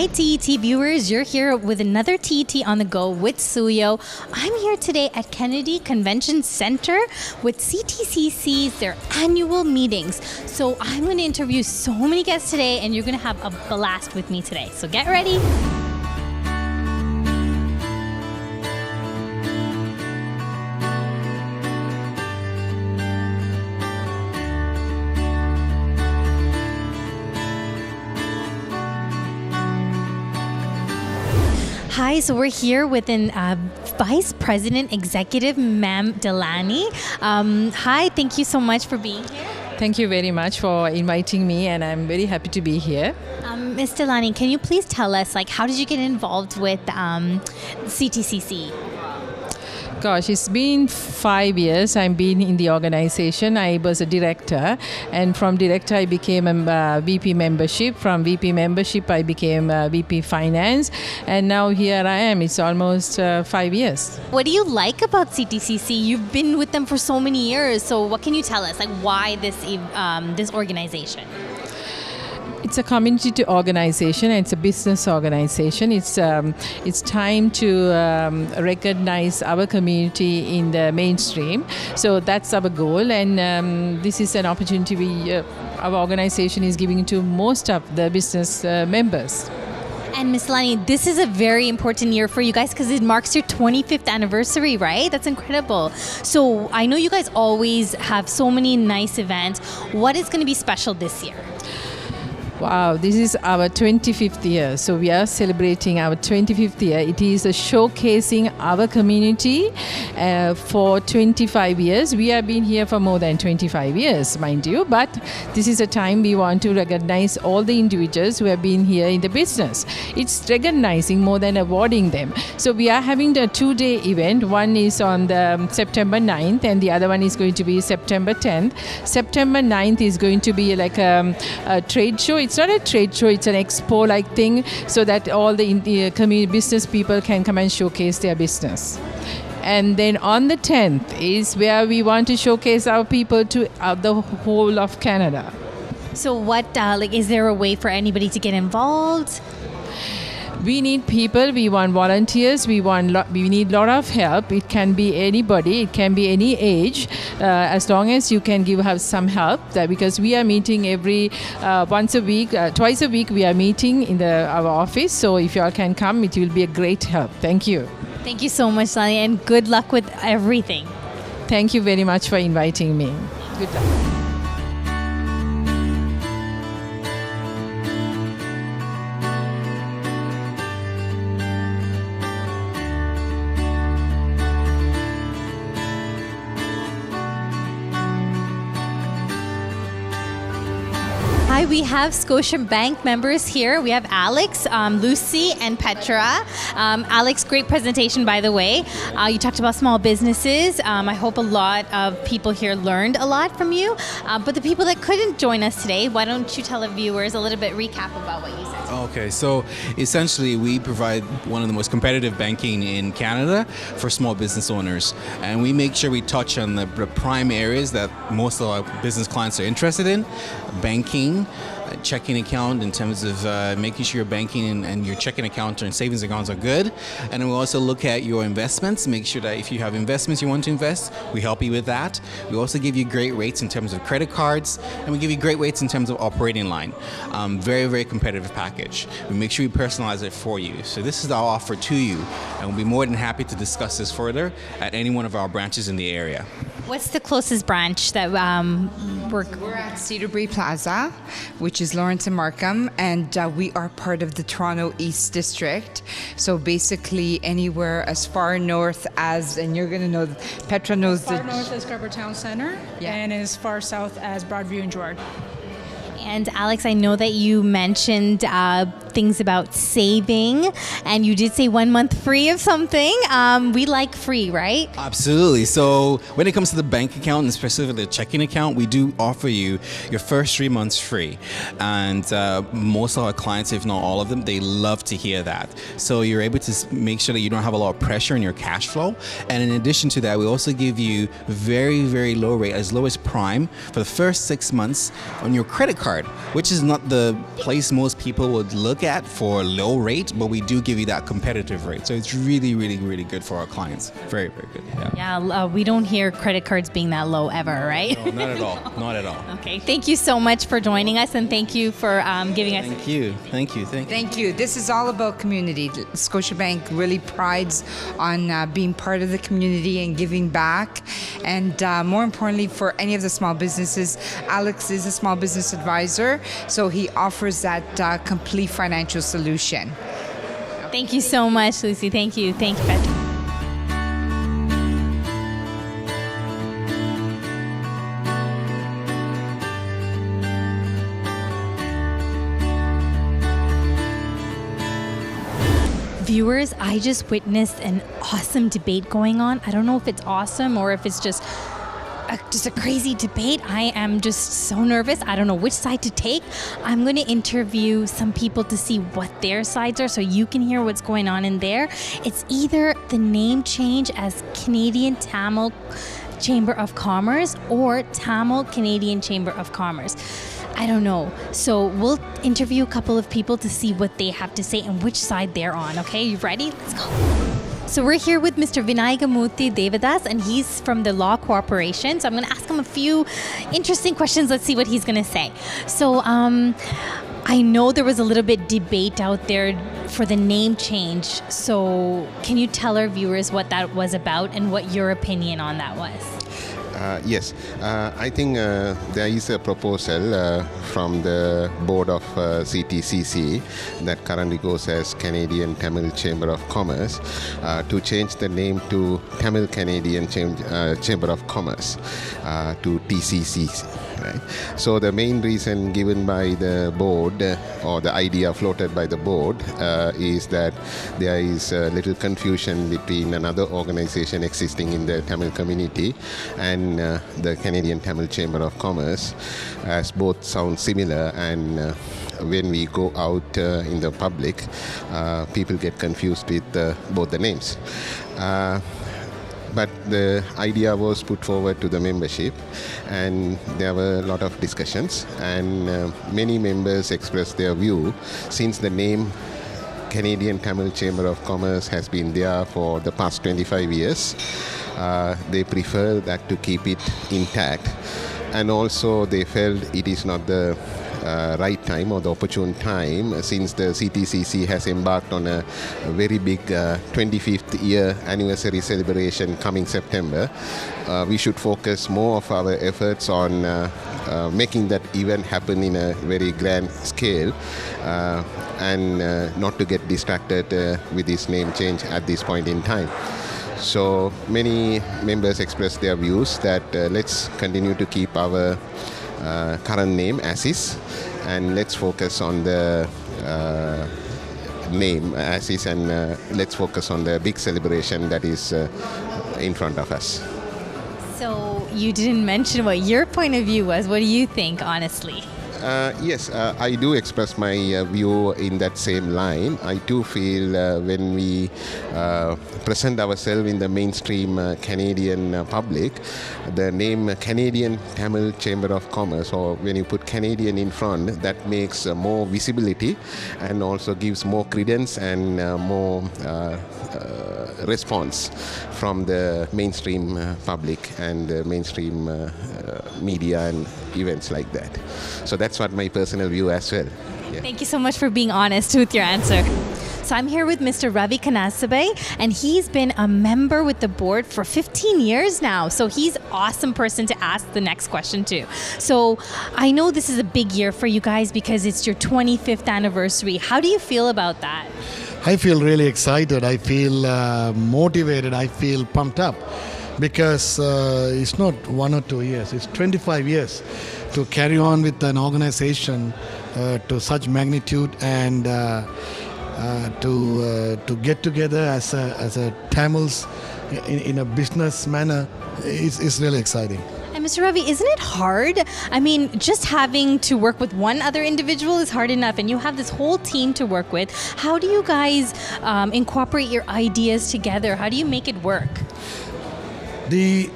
Hi TET viewers, you're here with another TET on the go with Suyo. I'm here today at Kennedy Convention Center with CTCC's their annual meetings. So I'm going to interview so many guests today and you're going to have a blast with me today. So get ready. Hi, so we're here with Vice President Executive, Ma'am Delaney. Hi, thank you so much for being here. Thank you very much for inviting me, and I'm very happy to be here. Ms. Delaney, can you please tell us, how did you get involved with CTCC? Gosh, it's been 5 years I've been in the organization. I was a director, and from director I became a VP membership. From VP membership I became VP finance, and now here I am. It's almost 5 years. What do you like about CTCC? You've been with them for so many years, so what can you tell us? Why this organization? It's a community organization. It's a business organization. It's time to recognize our community in the mainstream. So that's our goal, and this is an opportunity our organization is giving to most of the business members. And Ms. Delaney, this is a very important year for you guys because it marks your 25th anniversary, right? That's incredible. So I know you guys always have so many nice events. What is going to be special this year? Wow, this is our 25th year. So we are celebrating our 25th year. It is showcasing our community for 25 years. We have been here for more than 25 years, mind you. But this is a time we want to recognize all the individuals who have been here in the business. It's recognizing more than awarding them. So we are having a 2-day event. One is on the September 9th and the other one is going to be September 10th. September 9th is going to be like a trade show. It's not a trade show, it's an expo-like thing, so that all the community business people can come and showcase their business. And then on the 10th is where we want to showcase our people to the whole of Canada. So what, is there a way for anybody to get involved? We need people, we want volunteers, we need a lot of help. It can be anybody, it can be any age, as long as you can have some help. Because we are meeting twice a week we are meeting in our office. So if you all can come, it will be a great help. Thank you. Thank you so much, Lani, and good luck with everything. Thank you very much for inviting me. Good luck. Hi, we have Scotiabank members here. We have Alex, Lucy, and Petra. Alex, great presentation, by the way. You talked about small businesses. I hope a lot of people here learned a lot from you. But the people that couldn't join us today, why don't you tell the viewers a little bit recap about what you said? Okay, so essentially we provide one of the most competitive banking in Canada for small business owners. And we make sure we touch on the prime areas that most of our business clients are interested in. Banking, checking account in terms of making sure your banking and your checking account and savings accounts are good. And then we also look at your investments, make sure that if you have investments you want to invest, we help you with that. We also give you great rates in terms of credit cards, and we give you great rates in terms of operating line. Very, very competitive package. We make sure we personalize it for you. So this is our offer to you, and we'll be more than happy to discuss this further at any one of our branches in the area. What's the closest branch that We're at Cedarbury Plaza, which is Lawrence and Markham, and we are part of the Toronto East District. So basically anywhere as far north as, and you're going to know, Petra knows Far north as Scarborough Town Centre, Yeah. and as far south as Broadview and Jouard. And Alex, I know that you mentioned things about saving, and you did say 1 month free of something. We like free, right? Absolutely. So when it comes to the bank account and specifically the checking account, we do offer you your first 3 months free. And most of our clients, if not all of them, they love to hear that. So you're able to make sure that you don't have a lot of pressure in your cash flow. And in addition to that, we also give you very, very low rate, as low as prime, for the first 6 months on your credit card, which is not the place most people would look look at for low rate, but we do give you that competitive rate. So it's really, really, really good for our clients. Very, very good. Yeah, we don't hear credit cards being that low ever, right? No, not at all. Not at all. Okay, thank you so much for joining us, and thank you for giving us. Thank you. Thank you. Thank you. Thank you. This is all about community. Scotiabank really prides on being part of the community and giving back. And more importantly, for any of the small businesses, Alex is a small business advisor, so he offers that complete financial solution. Thank you so much, Lucy. Thank you. Thank you, Petra. Viewers, I just witnessed an awesome debate going on. I don't know if it's awesome or if it's just a crazy debate. I am just so nervous. I don't know which side to take. I'm going to interview some people to see what their sides are so you can hear what's going on in there. It's either the name change as Canadian Tamil Chamber of Commerce or Tamil Canadian Chamber of Commerce. I don't know. So we'll interview a couple of people to see what they have to say and which side they're on. Okay, you ready? Let's go. So we're here with Mr. Vinayagamurthy Devadas, and he's from the Law Corporation. So I'm going to ask him a few interesting questions. Let's see what he's going to say. So I know there was a little bit debate out there for the name change. So can you tell our viewers what that was about and what your opinion on that was? Yes, I think there is a proposal from the board of CTCC that currently goes as Canadian Tamil Chamber of Commerce to change the name to Tamil Canadian Chamber of Commerce to TCC. Right? So the main reason given by the board or the idea floated by the board is that there is a little confusion between another organization existing in the Tamil community and the Canadian Tamil Chamber of Commerce, as both sound similar, and when we go out in the public, people get confused with both the names. But the idea was put forward to the membership, and there were a lot of discussions, and many members expressed their view. Since the name Canadian Tamil Chamber of Commerce has been there for the past 25 years, they prefer that to keep it intact, and also they felt it is not the right time or the opportune time, since the CTCC has embarked on a very big 25th year anniversary celebration coming September. We should focus more of our efforts on making that event happen in a very grand scale, and not to get distracted with this name change at this point in time. So many members expressed their views that let's continue to keep our current name as is, and let's focus on the name as is, and let's focus on the big celebration that is in front of us. So you didn't mention what your point of view was. What do you think, honestly? Yes, I do express my view in that same line. I do feel when we present ourselves in the mainstream Canadian public, the name Canadian Tamil Chamber of Commerce, or when you put Canadian in front, that makes more visibility and also gives more credence and more response from the mainstream public and the mainstream media and events like that. So that's what my personal view as well. Yeah. Thank you so much for being honest with your answer. So I'm here with Mr. Ravi Kanasabe, and he's been a member with the board for 15 years now. So he's an awesome person to ask the next question to. So I know this is a big year for you guys because it's your 25th anniversary. How do you feel about that? I feel really excited. I feel motivated. I feel pumped up because it's not 1 or 2 years. It's 25 years to carry on with an organization to such magnitude, and to get together as a Tamils in a business manner is really exciting. And Mr. Ravi, isn't it hard? I mean, just having to work with one other individual is hard enough, and you have this whole team to work with. How do you guys incorporate your ideas together? How do you make it work? The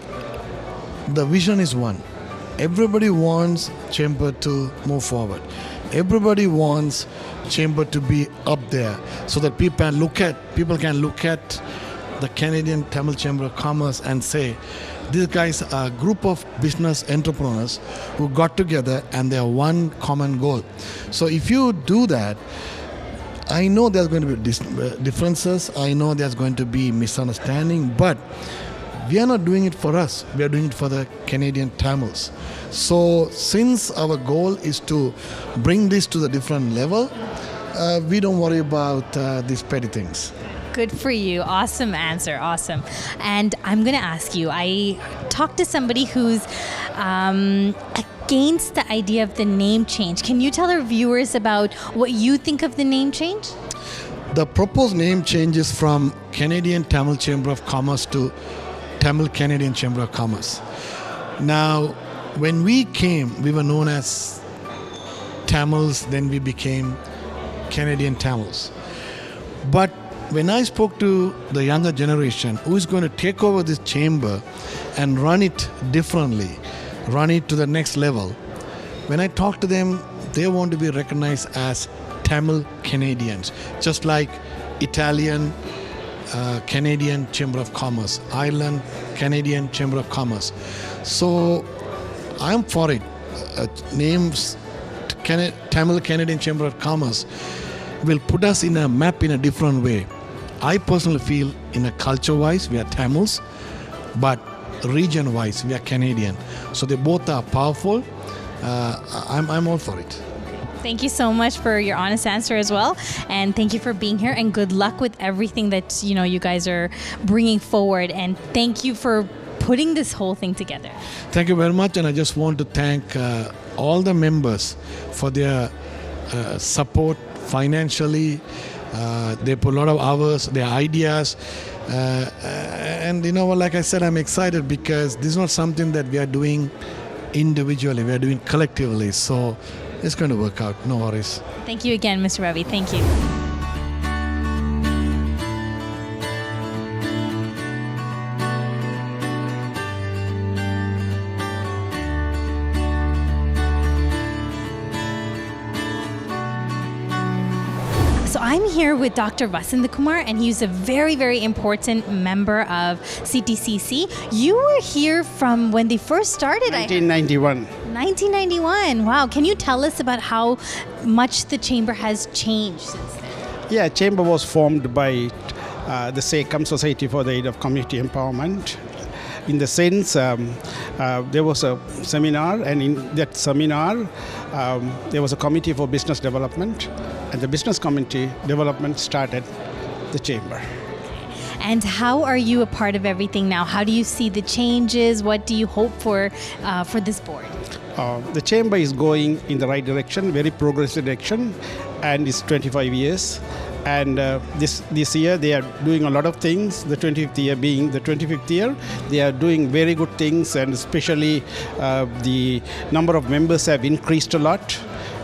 vision is one. Everybody wants Chamber to move forward. everybody wants chamber to be up there so that people can look at the Canadian Tamil Chamber of Commerce and say, these guys are a group of business entrepreneurs who got together and they have one common goal. So if you do that, I know there's going to be differences, I know there's going to be misunderstanding, but we are not doing it for us, we are doing it for the Canadian Tamils. So since our goal is to bring this to the different level, we don't worry about these petty things. Good for you. Awesome answer. Awesome. And I'm going to ask you, I talked to somebody who's against the idea of the name change. Can you tell our viewers about what you think of the name change? The proposed name changes from Canadian Tamil Chamber of Commerce to Tamil Canadian Chamber of Commerce. Now, when we came, we were known as Tamils, then we became Canadian Tamils. But when I spoke to the younger generation who is going to take over this chamber and run it differently, run it to the next level, when I talk to them, they want to be recognized as Tamil Canadians, just like Italian Canadian Chamber of Commerce, Ireland Canadian Chamber of Commerce. So I'm for it. Names Tamil Canadian Chamber of Commerce will put us in a map in a different way. I personally feel in a culture-wise we are Tamils, but region-wise we are Canadian. So they both are powerful. I'm all for it. Thank you so much for your honest answer as well, and thank you for being here. And good luck with everything that you guys are bringing forward. And thank you for putting this whole thing together. Thank you very much, and I just want to thank all the members for their support financially. They put a lot of hours, their ideas, and like I said, I'm excited because this is not something that we are doing individually, we are doing collectively. So it's going to work out, no worries. Thank you again, Mr. Ravi. Thank you. So I'm here with Dr. Vasandakumar, and he's a very, very important member of CTCC. You were here from when they first started. 1991. 1991. Wow. Can you tell us about how much the chamber has changed since then? Yeah, chamber was formed by the SACOM, Society for the Aid of Community Empowerment. In the sense, there was a seminar, and in that seminar, there was a committee for business development, and the business committee development started the chamber. And how are you a part of everything now? How do you see the changes? What do you hope for this board? The chamber is going in the right direction, very progressive direction, and it's 25 years. And this year they are doing a lot of things. The 25th year being the 25th year, they are doing very good things, and especially the number of members have increased a lot,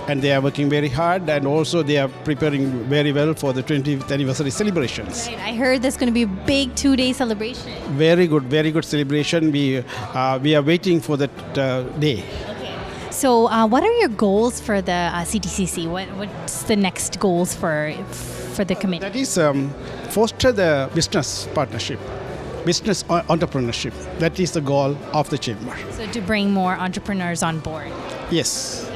and they are working very hard, and also they are preparing very well for the 20th anniversary celebrations. Right. I heard there's going to be a big 2-day celebration. Very good celebration. We are waiting for that day. So what are your goals for the CTCC? What's the next goals for the committee? That is foster the business partnership, business entrepreneurship. That is the goal of the chamber. So to bring more entrepreneurs on board. Yes.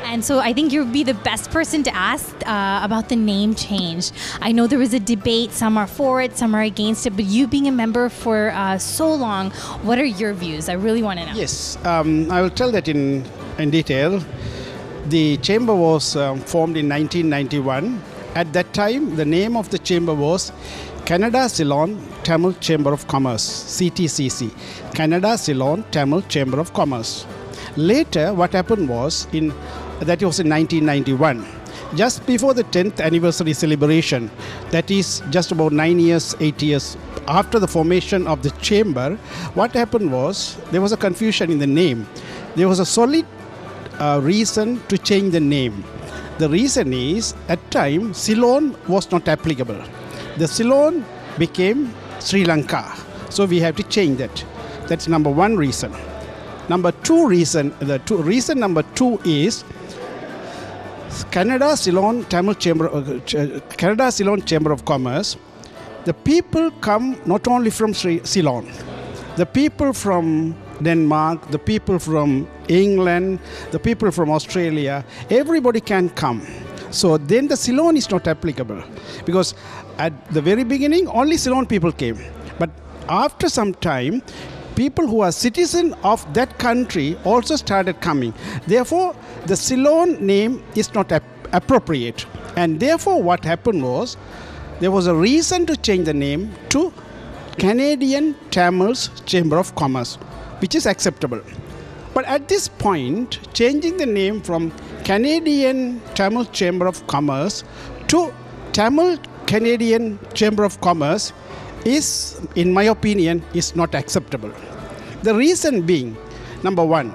And so I think you'll be the best person to ask about the name change. I know there was a debate. Some are for it, some are against it. But you being a member for so long, what are your views? I really want to know. Yes. I will tell that in detail. The chamber was formed in 1991. At that time, the name of the chamber was Canada Ceylon Tamil Chamber of Commerce, CTCC, Canada Ceylon Tamil Chamber of Commerce. Later, what happened was, that was in 1991, just before the 10th anniversary celebration, that is just about 8 years after the formation of the chamber, what happened was, there was a confusion in the name. There was a solid reason to change the name. The reason is, at time, Ceylon was not applicable. The Ceylon became Sri Lanka. So we have to change that. That's number one reason. Number two reason, reason number two is, Canada Ceylon Tamil Chamber, Canada Ceylon Chamber of Commerce, the people come not only from Ceylon, the people from Denmark, the people from England, the people from Australia, everybody can come. So then the Ceylon is not applicable, because at the very beginning only Ceylon people came. But after some time, people who are citizens of that country also started coming. Therefore, the Ceylon name is not appropriate. And therefore, what happened was, there was a reason to change the name to Canadian Tamils Chamber of Commerce, which is acceptable. But at this point, changing the name from Canadian Tamil Chamber of Commerce to Tamil Canadian Chamber of Commerce is, in my opinion, is not acceptable. The reason being, number one,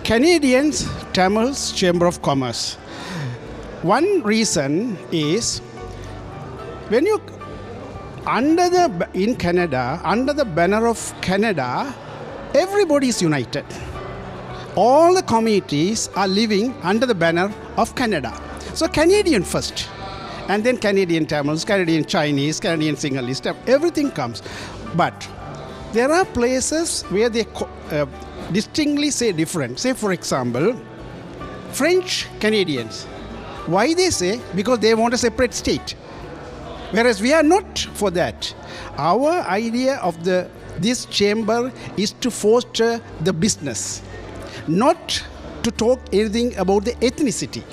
Canadians Tamils Chamber of Commerce. One reason is, when you in Canada, under the banner of Canada, everybody is united. All the communities are living under the banner of Canada. So Canadian first, and then Canadian Tamils, Canadian Chinese, Canadian Sinhalese, everything comes. But there are places where they distinctly say different. Say, for example, French Canadians. Why they say? Because they want a separate state. Whereas we are not for that. Our idea of this chamber is to foster the business, not to talk anything about the ethnicity.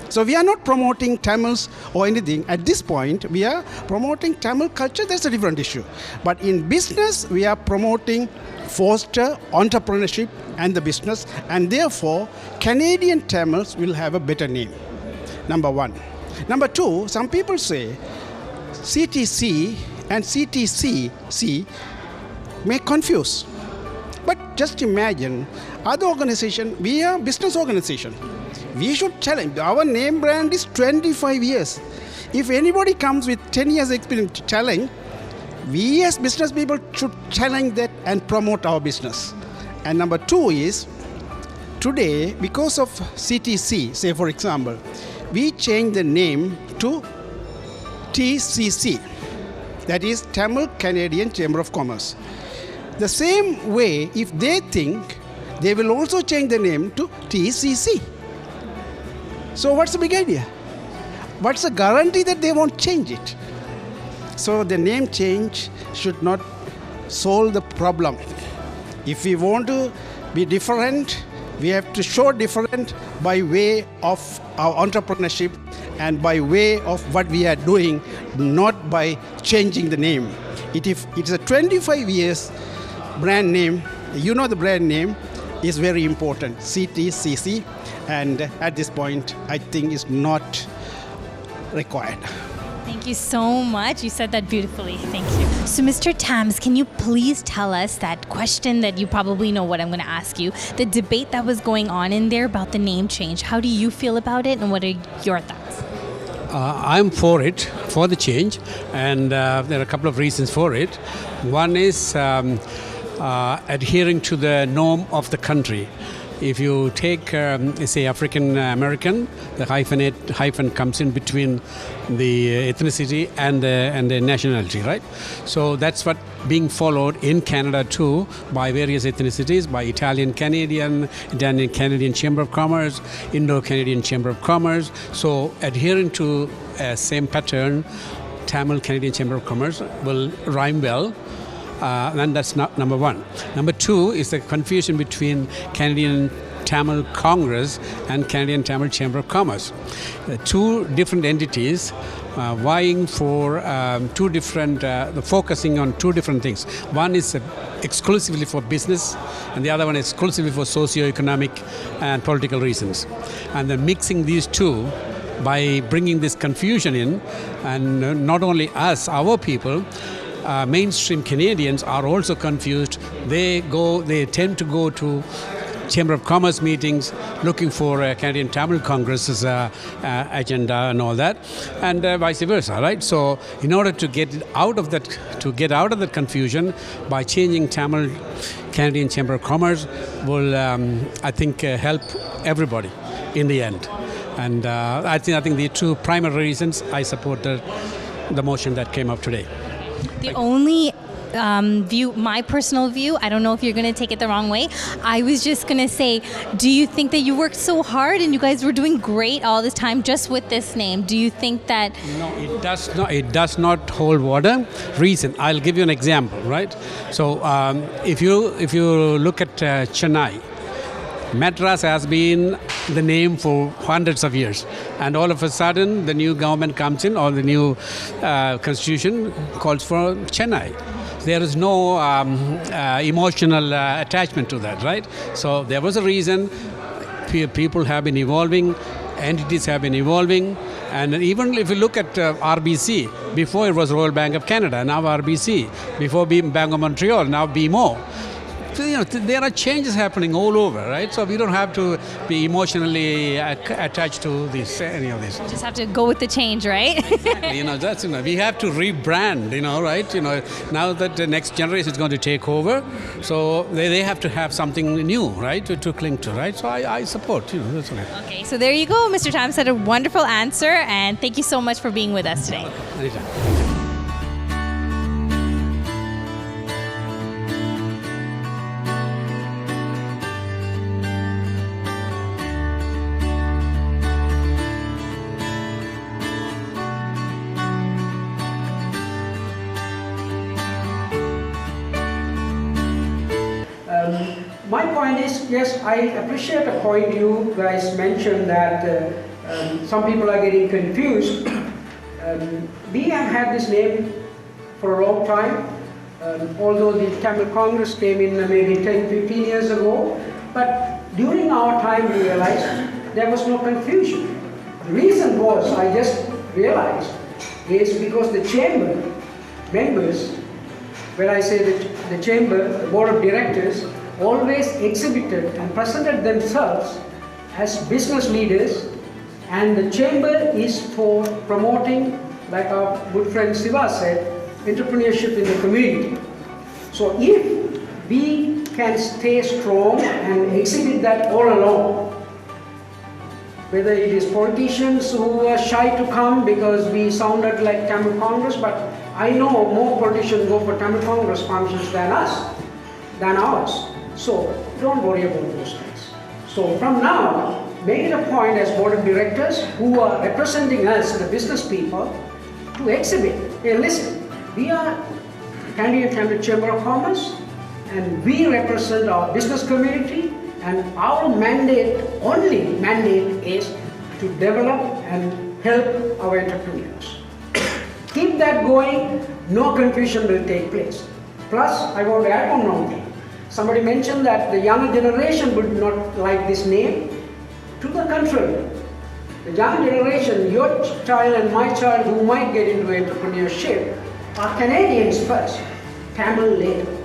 So we are not promoting Tamils or anything. At this point, we are promoting Tamil culture. That's a different issue. But in business, we are promoting foster entrepreneurship and the business. And therefore, Canadian Tamils will have a better name. Number one. Number two, some people say CTC and CTCC may confuse. But just imagine, other organization, we are business organization. We should challenge. Our name brand is 25 years. If anybody comes with 10 years experience to challenge, we as business people should challenge that and promote our business. And number two is, today, because of CTC, say for example, we change the name to TCC, that is Tamil Canadian Chamber of Commerce. The same way, if they think, they will also change the name to TCC. So what's the big idea? What's the guarantee that they won't change it? So the name change should not solve the problem. If we want to be different, we have to show different by way of our entrepreneurship and by way of what we are doing, not by changing the name. It's a 25 years brand name. You know the brand name is very important, CTCC, and at this point, I think it's not required. Thank you so much. You said that beautifully. Thank you. So, Mr. Tams, can you please tell us that question that you probably know what I'm going to ask you, the debate that was going on in there about the name change. How do you feel about it, and what are your thoughts? I'm for it, for the change, and there are a couple of reasons for it. One is adhering to the norm of the country. If you take, say, African American, the hyphen comes in between the ethnicity and the nationality, right? So that's what being followed in Canada too by various ethnicities, by Italian Canadian Chamber of Commerce, Indo-Canadian Chamber of Commerce. So adhering to same pattern, Tamil Canadian Chamber of Commerce will rhyme well. And that's not number one. Number two is the confusion between Canadian Tamil Congress and Canadian Tamil Chamber of Commerce. Two different entities vying for two different, focusing on two different things. One is exclusively for business, and the other one is exclusively for socio-economic and political reasons. And then mixing these two by bringing this confusion in, and not only us, our people, mainstream Canadians are also confused. They tend to go to Chamber of Commerce meetings looking for Canadian Tamil Congress's agenda and all that, and vice versa, right? So in order to get out of that confusion, by changing Tamil Canadian Chamber of Commerce will, I think, help everybody in the end. And I think the two primary reasons I support the motion that came up today. The only view, my personal view, I don't know if you're going to take it the wrong way. I was just going to say, do you think that you worked so hard and you guys were doing great all this time just with this name? Do you think that... No, it does not hold water. Reason, I'll give you an example, right? So if you look at Chennai, Madras has been the name for hundreds of years, and all of a sudden the new government comes in, or the new constitution calls for Chennai. There is no emotional attachment to that, right? So there was a reason. People have been evolving, entities have been evolving, and even if you look at RBC, before it was Royal Bank of Canada, now RBC, before Bank of Montreal, now BMO. So, there are changes happening all over, right? So we don't have to be emotionally attached to any of this. You just have to go with the change, right? Exactly. We have to rebrand, right? Now that the next generation is going to take over, so they have to have something new, right, to cling to, right? So I support, that's okay. Okay, so there you go. Mr. Tam said a wonderful answer, and thank you so much for being with us today. Anytime. My point is, yes, I appreciate the point you guys mentioned that some people are getting confused. We have had this name for a long time, although the Tamil Congress came in maybe 10-15 years ago, but during our time we realized there was no confusion. The reason was, I just realized, is because the chamber members, when I say the chamber, the board of directors, always exhibited and presented themselves as business leaders, and the chamber is for promoting, like our good friend Siva said, entrepreneurship in the community. So if we can stay strong and exhibit that all along, whether it is politicians who are shy to come because we sounded like Tamil Congress, but I know more politicians go for Tamil Congress functions than ours. So don't worry about those things. So from now, make it a point as board of directors who are representing us, the business people, to exhibit. Hey, listen, we are Canadian Tamil Chamber of Commerce, and we represent our business community, and our only mandate is to develop and help our entrepreneurs. Keep that going, no confusion will take place. Plus, I want to add one more thing. Somebody mentioned that the younger generation would not like this name. To the contrary, the young generation, your child and my child who might get into entrepreneurship, are Canadians first, Tamil later.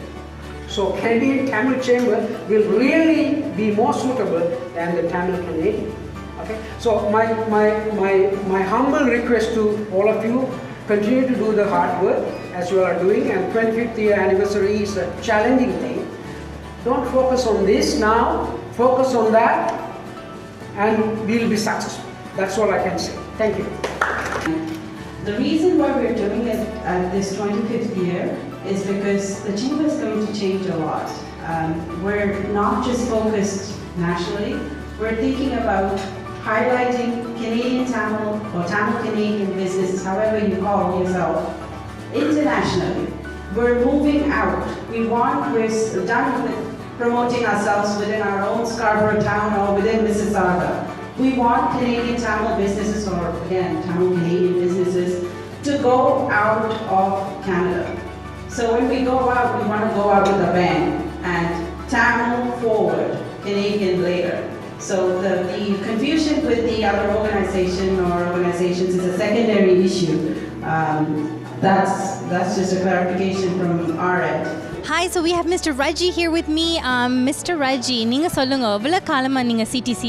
So Canadian Tamil Chamber will really be more suitable than the Tamil Canadian. Okay? So my humble request to all of you, continue to do the hard work as you are doing, and 25th year anniversary is a challenging thing. Don't focus on this now, focus on that, and we'll be successful. That's all I can say. Thank you. The reason why we're doing it at this 25th year is because the Chamber is going to change a lot. We're not just focused nationally, we're thinking about highlighting Canadian Tamil or Tamil Canadian businesses, however you call yourself, internationally. We're moving out. We're done with promoting ourselves within our own Scarborough town or within Mississauga. We want Canadian Tamil businesses, or again, Tamil Canadian businesses, to go out of Canada. So when we go out, we want to go out with a bang, and Tamil forward, Canadian later. So the confusion with the other organizations is a secondary issue. That's just a clarification from our end. Hi, so we have Mr. Raji here with me. Mr. Raji, நீங்க சொல்லுங்க எவ்வளவு காலமா நீங்க CTC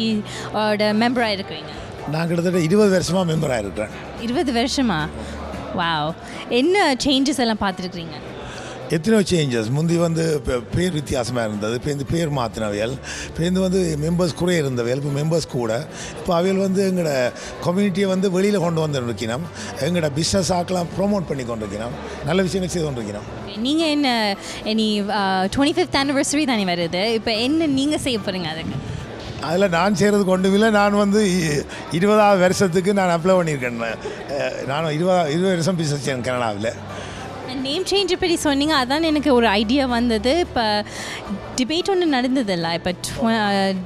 ஓட மெம்பரா இருக்கீங்க? நான் கிட்டத்தட்ட 20 வருஷமா மெம்பரா இருக்கேன். 20 வருஷமா? வாவ். என்ன சேஞ்சஸ் எல்லாம் பார்த்துருக்கீங்க? எத்தனையோ சேஞ்சஸ் முந்தி வந்து பேர் வித்தியாசமாக இருந்தது. இப்போ இந்த பேர் மாற்றினவையல், இப்போ வந்து மெம்பர்ஸ் குறைய இருந்தவையல், இப்போ மெம்பர்ஸ் கூட. இப்போ அவையல் வந்து எங்களோட கம்யூனிட்டியை வந்து வெளியில் கொண்டு வந்து இருக்கணும், எங்களோட பிஸ்னஸ் ஆக்கலாம் ப்ரொமோட் பண்ணி கொண்டு இருக்கணும், நல்ல விஷயங்கள் செய்து கொண்டு இருக்கணும். நீங்கள் என்ன இனி 25th anniversary தானே வருது, இப்போ என்ன நீங்கள் செய்ய போகிறீங்க அதுக்கு? அதில் நான் செய்கிறது கொண்டு இல்லை. நான் வந்து 20வது வருஷத்துக்கு நான் அப்ளை பண்ணியிருக்கேன். நான் 20 வருஷம் பிஸ்னஸ் செய்யணும் கனடாவில். நேம் சேஞ்சை பற்றி சொன்னீங்க, அதான் எனக்கு ஒரு ஐடியா வந்தது. இப்போ டிபேட் ஒன்று நடந்ததில்ல இப்போ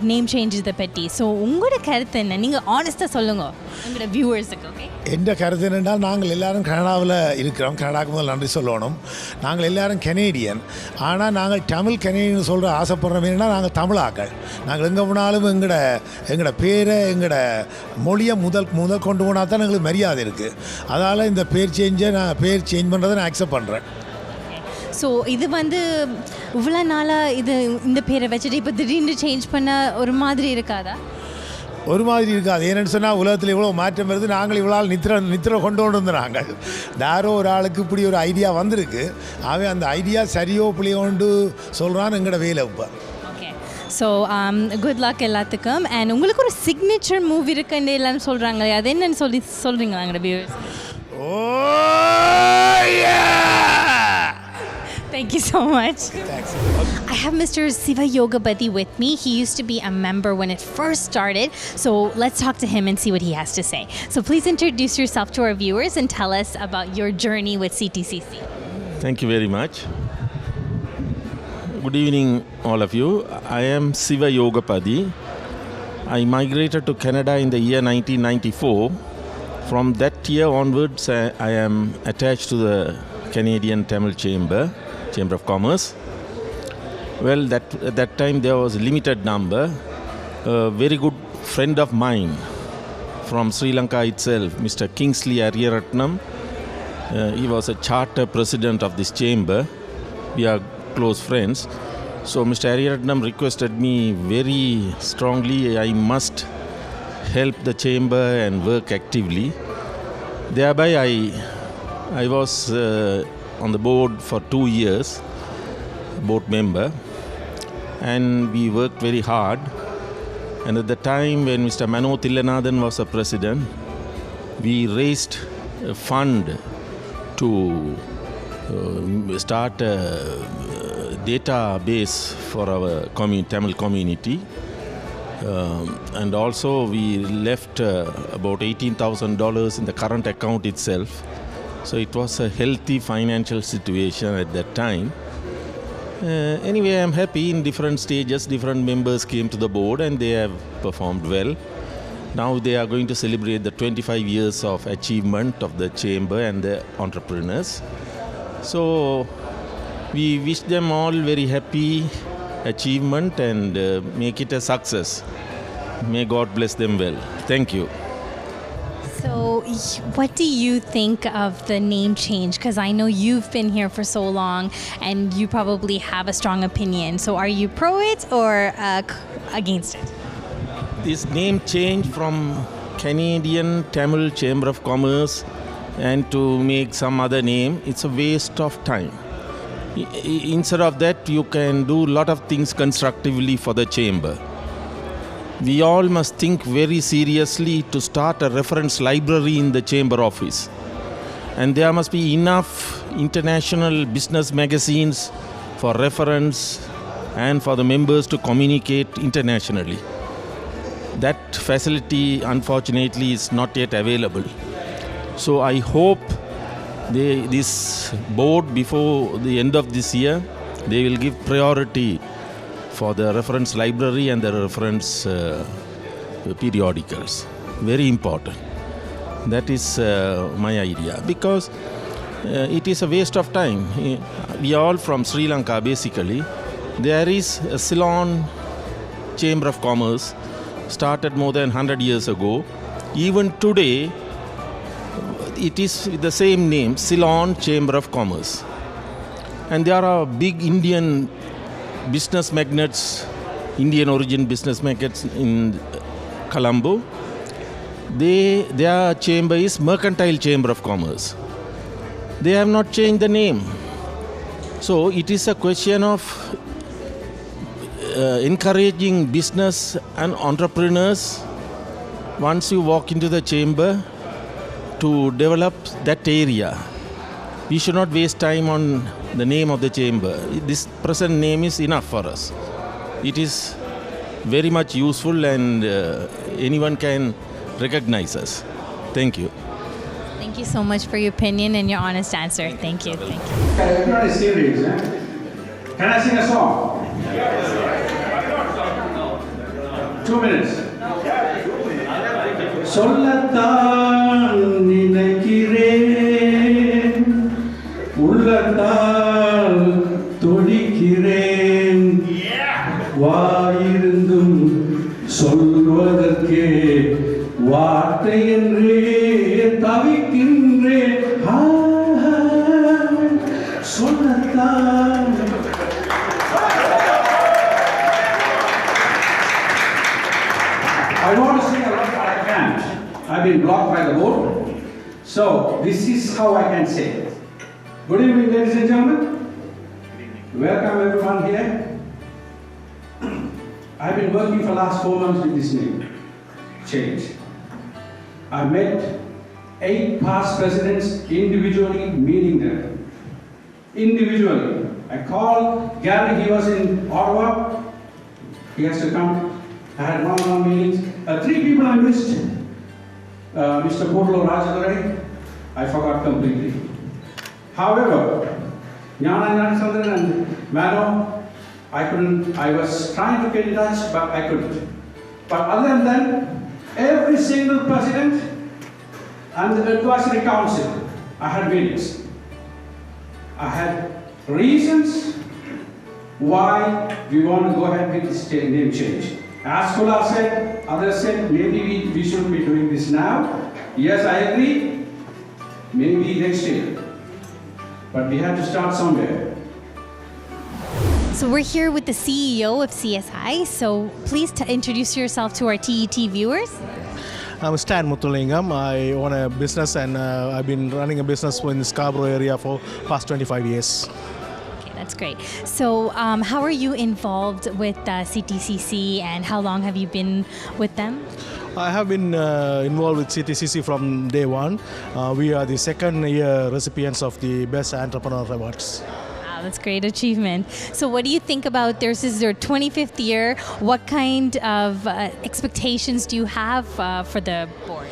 நேம் சேஞ்ச் இதை பற்றி. ஸோ உங்களோட கருத்து என்ன? நீங்கள் ஆனஸ்ட்டாக சொல்லுங்க உங்களோட வியூவர்ஸுக்கு. ஓகே, எந்த கருத்து என்னென்றால் நாங்கள் எல்லோரும் கனடாவில் இருக்கிறோம். கனடாவுக்கு முதல் நன்றி சொல்லணும். நாங்கள் எல்லோரும் கனேடியன். ஆனால் நாங்கள் தமிழ் கனேடியன் சொல்கிற ஆசைப்படுறோம். ஏன்னா நாங்கள் தமிழாக்கள். நாங்கள் எங்கே போனாலும் எங்களோட பேரை எங்களோட மொழியை முதல் கொண்டு போனால் தான் எங்களுக்கு மரியாதை இருக்குது. அதனால் இந்த பேர் சேஞ்ச் பண்ணுறதை நான் அக்செப்ட் பண்ணுறேன். ஸோ இது வந்து இவ்வளோ நாளாக இந்த பேரை வச்சுட்டு இப்போ திடீர்னு சேஞ்ச் பண்ண ஒரு மாதிரி இருக்காதா? ஒரு மாதிரி இருக்காது. ஏன்னு சொன்னால் உலகத்தில் இவ்வளோ மாற்றம் வருது. நாங்கள் இவ்வளோ நித்திர கொண்டு வந்து நாங்கள் யாரோ ஒரு ஆளுக்கு இப்படி ஒரு ஐடியா வந்திருக்கு. அவன் அந்த ஐடியா சரியோ பிள்ளையோண்டு சொல்கிறான்னு எங்களோட வேலை இப்போ. ஓகே, ஸோ குட் லக் எல்லாத்துக்கும். அண்ட் உங்களுக்கு ஒரு சிக்னேச்சர் மூவி இருக்குன்னு எல்லாரும் சொல்கிறாங்க, அது என்னன்னு சொல்கிறீங்களா எங்களோட viewers? Thank you so much. Thanks. I have Mr. Siva Yogapati with me. He used to be a member when it first started. So let's talk to him and see what he has to say. So please introduce yourself to our viewers and tell us about your journey with CTCC. Thank you very much. Good evening, all of you. I am Siva Yogapati. I migrated to Canada in the year 1994. From that year onwards, I am attached to the Canadian Tamil Chamber of Commerce. Well, at that time there was a limited number. A very good friend of mine from Sri Lanka itself, Mr. Kingsley Ariyaratnam, he was a charter president of this chamber. We are close friends. So Mr. Ariyaratnam requested me very strongly I must help the chamber and work actively. Thereby I was on the board for 2 years, board member, and we worked very hard. And at the time when Mr. Mano Tillanathan was the president, we raised a fund to start a database for our Tamil community. And also we left about $18,000 in the current account itself. So it was a healthy financial situation at that time. Anyway, I'm happy. In different stages, different members came to the board and they have performed well. Now they are going to celebrate the 25 years of achievement of the chamber and the entrepreneurs. So we wish them all very happy achievement and make it a success. May God bless them well. Thank you. So what do you think of the name change? Because I know you've been here for so long and you probably have a strong opinion. So are you pro it or against it? This name change from Canadian Tamil Chamber of Commerce and to make some other name, it's a waste of time. Instead of that, you can do a lot of things constructively for the chamber. We all must think very seriously to start a reference library in the chamber office. And there must be enough international business magazines for reference and for the members to communicate internationally. That facility, unfortunately, is not yet available. So I hope this board, before the end of this year, they will give priority for the reference library and the reference periodicals. Very important. That is my idea, because it is a waste of time. We are all from Sri Lanka basically. There is a Ceylon Chamber of Commerce, started more than 100 years ago. Even today, it is with the same name, Ceylon Chamber of Commerce. And there are big Indian business magnates, Indian origin business magnates in Colombo. Their chamber is Mercantile Chamber of Commerce. They have not changed the name. So it is a question of encouraging business and entrepreneurs once you walk into the chamber to develop that area. We should not waste time on the name of the chamber. This present name is enough for us. It is very much useful and anyone can recognize us. Thank you. Thank you so much for your opinion and your honest answer. Thank you. Thank you. Everyone is serious, eh? Can I sing a song? 2 minutes. சொல்லத்தான் நினைக்கிறேன் உள்ளத்தால் துடிக்கிறேன் வாயிருந்தும் சொல்வதற்கே வார்த்தை என்றே தவிக்கின்றேன் சொல்லத்தான். I want to sing a lot, but I can't. I've been blocked by the board. So, this is how I can say it. Good evening, ladies and gentlemen. Welcome everyone here. I've been working for the last 4 months with this name change. I met 8 past presidents individually, meeting them. Individually. I called Gary, he was in Ottawa. He has to come. I had one-on-one meetings. 3 people I missed. Mr. Purlo Rajadore, I forgot completely. However, Jnana Nyanasandran and Mano, I was trying to get in touch, but I couldn't. But other than that, every single president and the advisory council, I had meetings. I had reasons why we want to go ahead with this name change. As Kula said, others said, maybe we should be doing this now. Yes, I agree. Maybe next year. But we have to start somewhere. So we're here with the CEO of CSI. So please introduce yourself to our TET viewers. I'm Stan Muthulingam. I own a business and I've been running a business in the Scarborough area for past 25 years. That's great. So how are you involved with CTCC and how long have you been with them? I have been involved with CTCC from day one. We are the second year recipients of the Best Entrepreneur Awards. Wow, that's great achievement. So what do you think about this is their 25th year? What kind of expectations do you have for the board?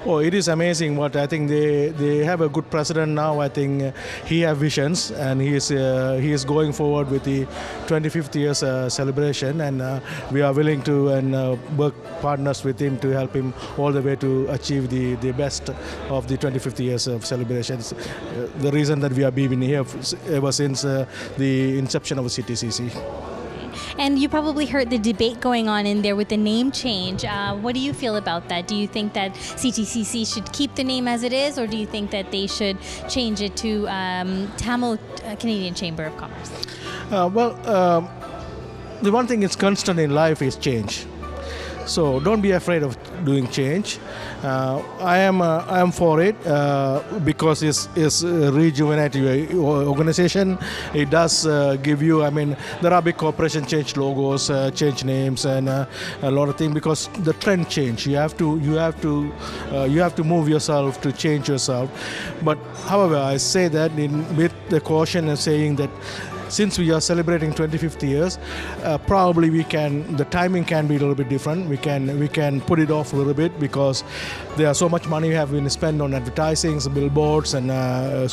Oh, it is amazing. What I think they have a good president now. I think he has visions and he is going forward with the 25th years celebration, and we are willing to work partners with him to help him all the way to achieve the best of the 25th years of celebrations. The reason that we have been here ever since the inception of CTCC. And you probably heard the debate going on in there with the name change. What do you feel about that? Do you think that CTCC should keep the name as it is, or do you think that they should change it to Tamil Canadian Chamber of Commerce? The one thing is constant in life is change. So don't be afraid of doing change. I am for it because it's a rejuvenating organization. It does give you. I mean, there are big corporations change logos, change names, and a lot of things because the trend change. You have to move yourself to change yourself. But however, I say that with the caution and saying that, since we are celebrating 25th years, probably the timing can be a little bit different. We can put it off a little bit because there are so much money have been spent on advertising, billboards, and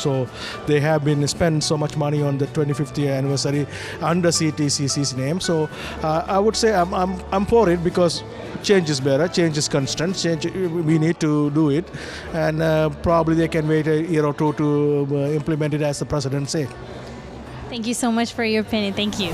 so they have been spent so much money on the 25th year anniversary under CTCC's name. So I would say I'm for it because change is better, change is constant, change we need to do it, and probably they can wait a year or two to implement it as the president said. Thank you so much for your opinion. Thank you.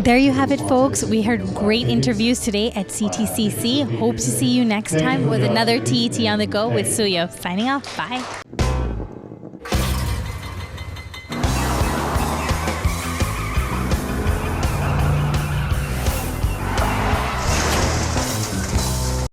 There you have it, folks. We heard great interviews today at CTCC. Hope to see you next time with another TET on the Go with Suyo. Signing off. Bye.